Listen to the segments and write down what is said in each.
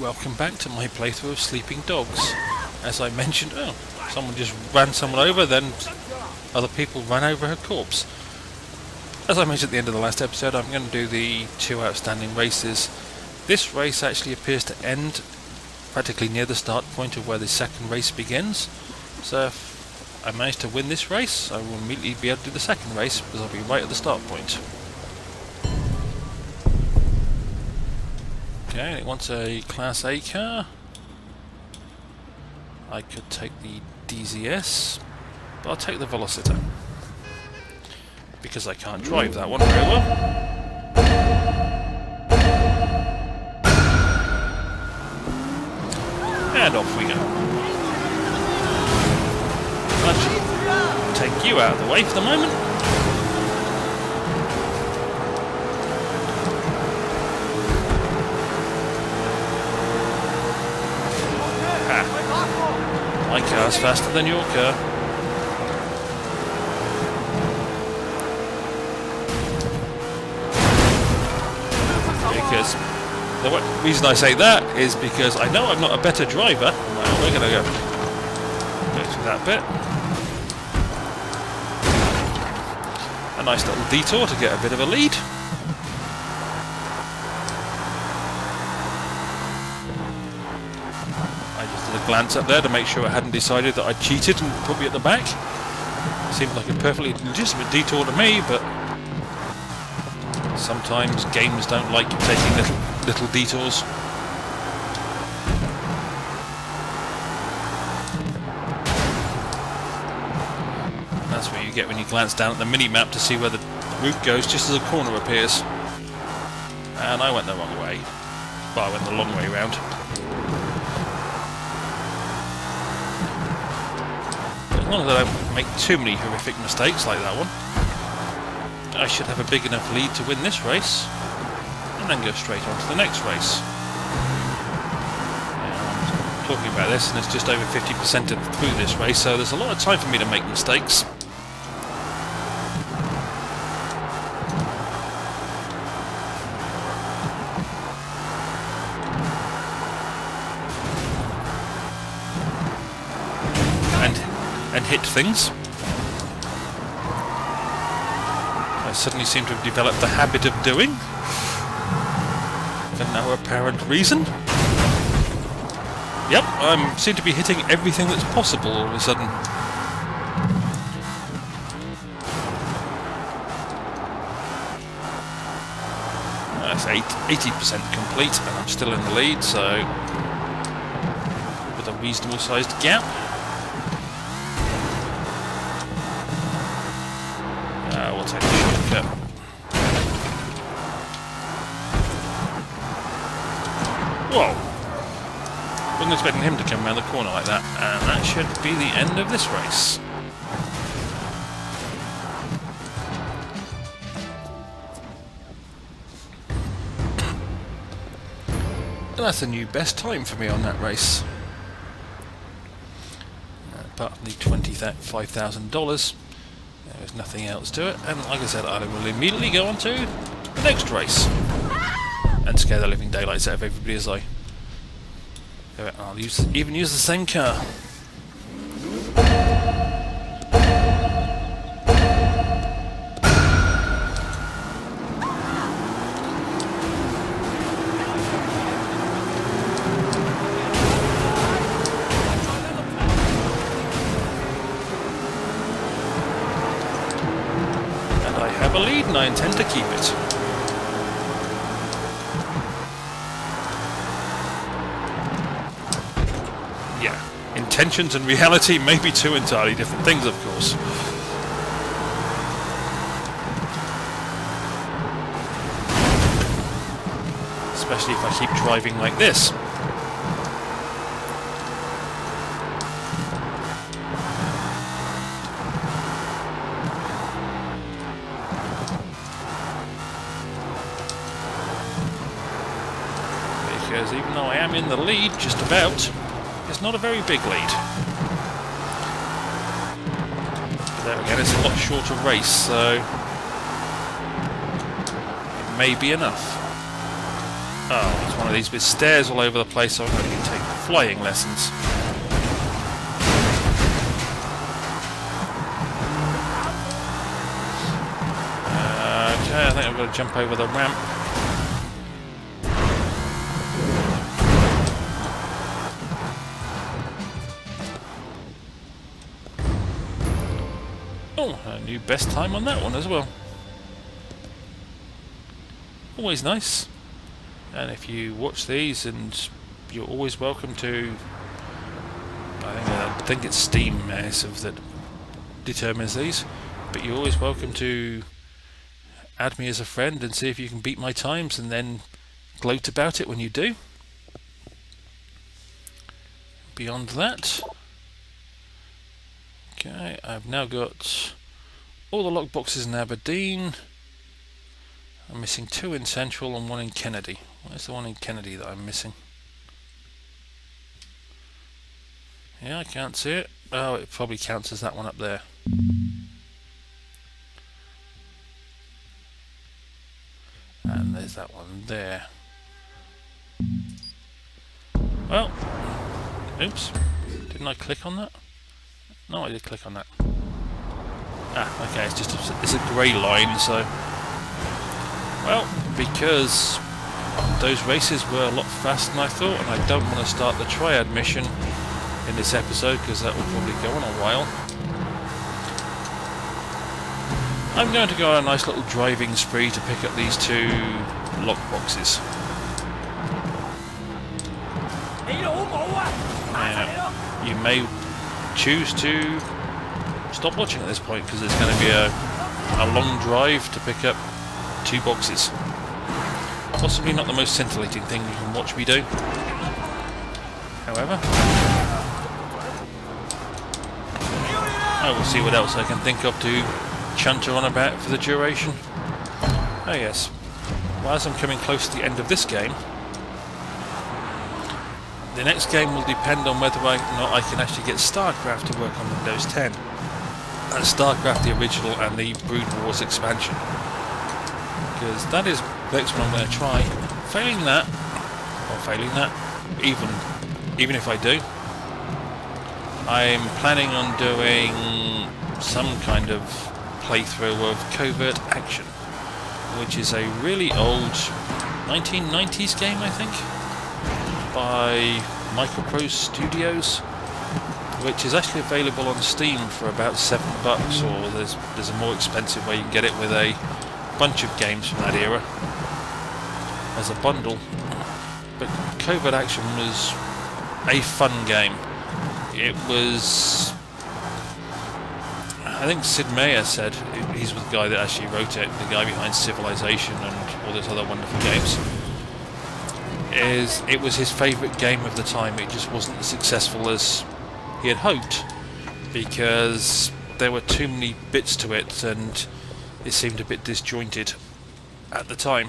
Welcome back to my playthrough of Sleeping Dogs. As I mentioned, someone just ran someone over, then other people ran over her corpse. As I mentioned at the end of the last episode, I'm going to do the 2 outstanding races. This race actually appears to end practically near the start point of where the second race begins. So if I manage to win this race, I will immediately be able to do the second race because I'll be right at the start point. Okay, it wants a Class A car. I could take the DZS, but I'll take the Velociter because I can't drive that one very well. And off we go. Let's take you out of the way for the moment. My car's faster than your car. Because the reason I say that is because I know I'm not a better driver. Well, we're going to go through that bit. A nice little detour to get a bit of a lead. Glance up there to make sure I hadn't decided that I'd cheated and put me at the back. Seemed like a perfectly legitimate detour to me, but sometimes games don't like you taking little detours. That's what you get when you glance down at the mini-map to see where the route goes just as a corner appears. And I went the wrong way. Well, I went the long way round. As long as I don't make too many horrific mistakes like that one, I should have a big enough lead to win this race, and then go straight on to the next race. I'm talking about this, and it's just over 50% through this race, so there's a lot of time for me to make mistakes. And hit things. I suddenly seem to have developed the habit of doing, for no apparent reason. Yep, I seem to be hitting everything that's possible all of a sudden. That's 80% complete, and I'm still in the lead, so with a reasonable sized gap. We'll take a shortcut. Whoa! Wasn't expecting him to come around the corner like that, and that should be the end of this race. And that's a new best time for me on that race. Apart from the $25,000. There's nothing else to it, and like I said, I will immediately go on to the next race and scare the living daylights out of everybody as I'll even use the same car. Lead, and I intend to keep it. Yeah, intentions and reality may be two entirely different things, of course. Especially if I keep driving like this. Because even though I am in the lead, just about, it's not a very big lead. But there again, it's a lot shorter race, so it may be enough. Oh, it's one of these with stairs all over the place, so I'm going to take flying lessons. Okay, I think I've got to jump over the ramp. Oh, a new best time on that one as well. Always nice. And if you watch these, and you're always welcome to, I think it's Steam Massive that determines these, but you're always welcome to add me as a friend and see if you can beat my times, and then gloat about it when you do. Beyond that, okay, I've now got all the lockboxes in Aberdeen. I'm missing 2 in Central and 1 in Kennedy. Where's the one in Kennedy that I'm missing? Yeah, I can't see it. Oh, it probably counts as that one up there. And there's that one there. Well, oops. Didn't I click on that? No, I did click on that. Ah, okay, it's a grey line, so... Well, because those races were a lot faster than I thought, and I don't want to start the triad mission in this episode because that will probably go on a while. I'm going to go on a nice little driving spree to pick up these 2 lockboxes. Now, you may choose to stop watching at this point because it's going to be a long drive to pick up 2 boxes. Possibly not the most scintillating thing you can watch me do. However, I will see what else I can think of to chunter on about for the duration. Oh yes, well, as I'm coming close to the end of this game, the next game will depend on whether or not I can actually get StarCraft to work on Windows 10. That's StarCraft the original and the Brood Wars expansion. Because that is the next one I'm going to try. Failing that, even if I do, I'm planning on doing some kind of playthrough of Covert Action, which is a really old 1990s game, I think, by Microprose Studios, which is actually available on Steam for about $7, or there's a more expensive way you can get it with a bunch of games from that era as a bundle. But Covert Action was a fun game. It was, I think Sid Meier said, he's the guy that actually wrote it, the guy behind Civilization and all those other wonderful games, it was his favourite game of the time. It just wasn't as successful as he had hoped because there were too many bits to it and it seemed a bit disjointed at the time.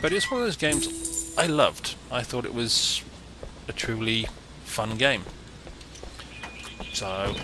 But it's one of those games I loved. I thought it was a truly fun game. So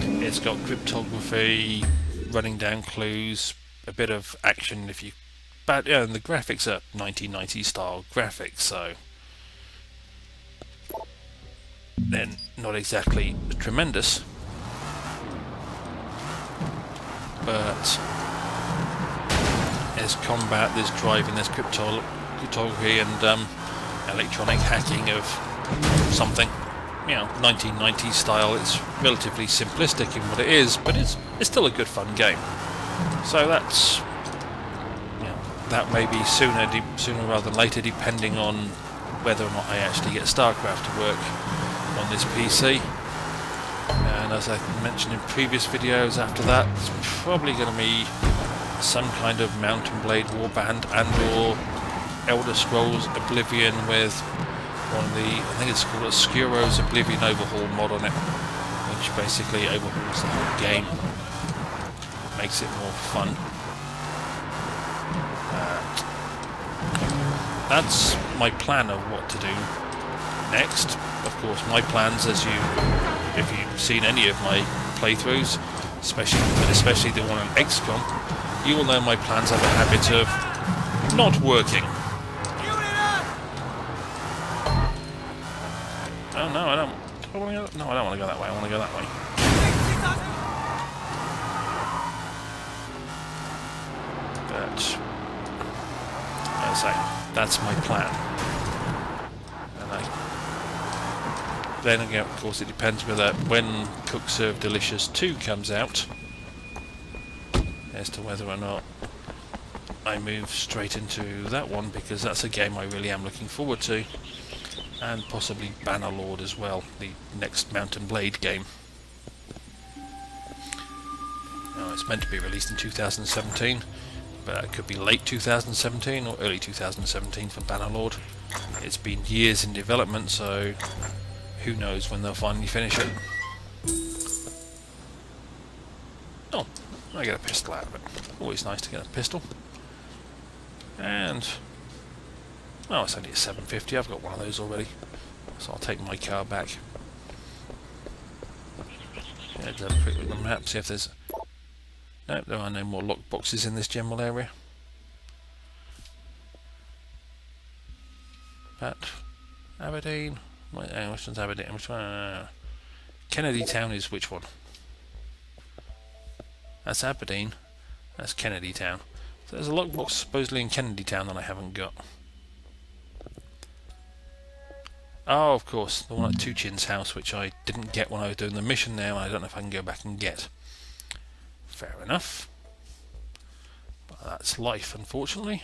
it's got cryptography, running down clues, a bit of action if you... But yeah, and the graphics are 1990s style graphics, so they're not exactly tremendous. But there's combat, there's driving, there's cryptography and electronic hacking of something. You know, 1990s style. It's relatively simplistic in what it is, but it's still a good fun game. So that's, you know, that may be sooner rather than later, depending on whether or not I actually get StarCraft to work on this PC. And as I mentioned in previous videos, after that it's probably going to be some kind of Mount and Blade Warband and or Elder Scrolls Oblivion with one of the, I think it's called a Scuro's Oblivion Overhaul mod on it, which basically overhauls the whole game, makes it more fun. That's my plan of what to do next. Of course, my plans, if you've seen any of my playthroughs, especially the one on XCOM, you will know my plans have a habit of not working. Oh no, I don't. Do I want to go? No, I don't want to go that way. I want to go that way. But as I say, that's my plan. And then again, of course, it depends whether when Cook Serve Delicious 2 comes out, as to whether or not I move straight into that one, because that's a game I really am looking forward to. And possibly Bannerlord as well, the next Mount and Blade game. Now, it's meant to be released in 2017, but it could be late 2017 or early 2017 for Bannerlord. It's been years in development, so who knows when they'll finally finish it. Oh, I get a pistol out of it. Always nice to get a pistol. And oh, it's only a 750. I've got one of those already, so I'll take my car back. Let's have a quick look at the map, see if there's... Nope, there are no more lock boxes in this general area. But Aberdeen, which one's Aberdeen? Which one? Kennedy Town is which one? That's Aberdeen. That's Kennedy Town. So there's a lockbox supposedly in Kennedy Town that I haven't got. Oh, of course, the one at Two Chin's house, which I didn't get when I was doing the mission now, and I don't know if I can go back and get. Fair enough. But that's life, unfortunately.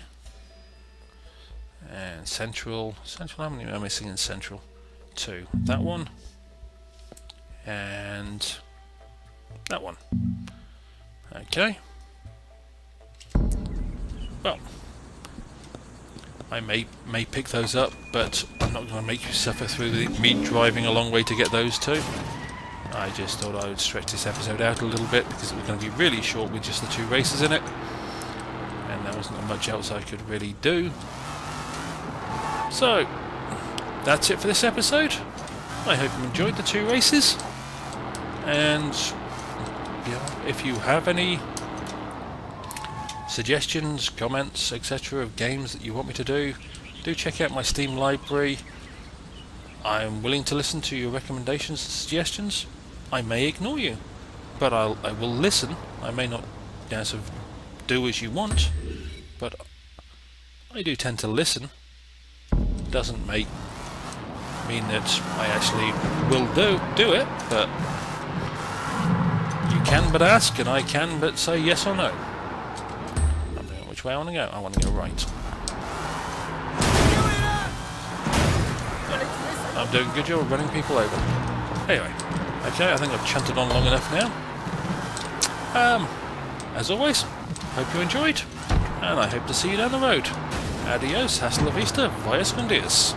And Central, how many am I missing in Central? 2. That one. And that one. Okay. Well, I may pick those up, but I'm not going to make you suffer through me driving a long way to get those two. I just thought I would stretch this episode out a little bit because it was going to be really short with just the 2 races in it, and there wasn't much else I could really do. So that's it for this episode. I hope you enjoyed the 2 races, and yeah, if you have any suggestions, comments, etc. of games that you want me to do check out my Steam library. I'm willing to listen to your recommendations and suggestions. I may ignore you, but I will listen. I may not sort of do as you want, but I do tend to listen. Doesn't mean that I actually will do it, but you can but ask, and I can but say yes or no. Which way I want to go? I want to go right. I'm doing a good job of running people over. Anyway, okay, I think I've chanted on long enough now. As always, hope you enjoyed, and I hope to see you down the road. Adios, hasta la vista, via Scondias.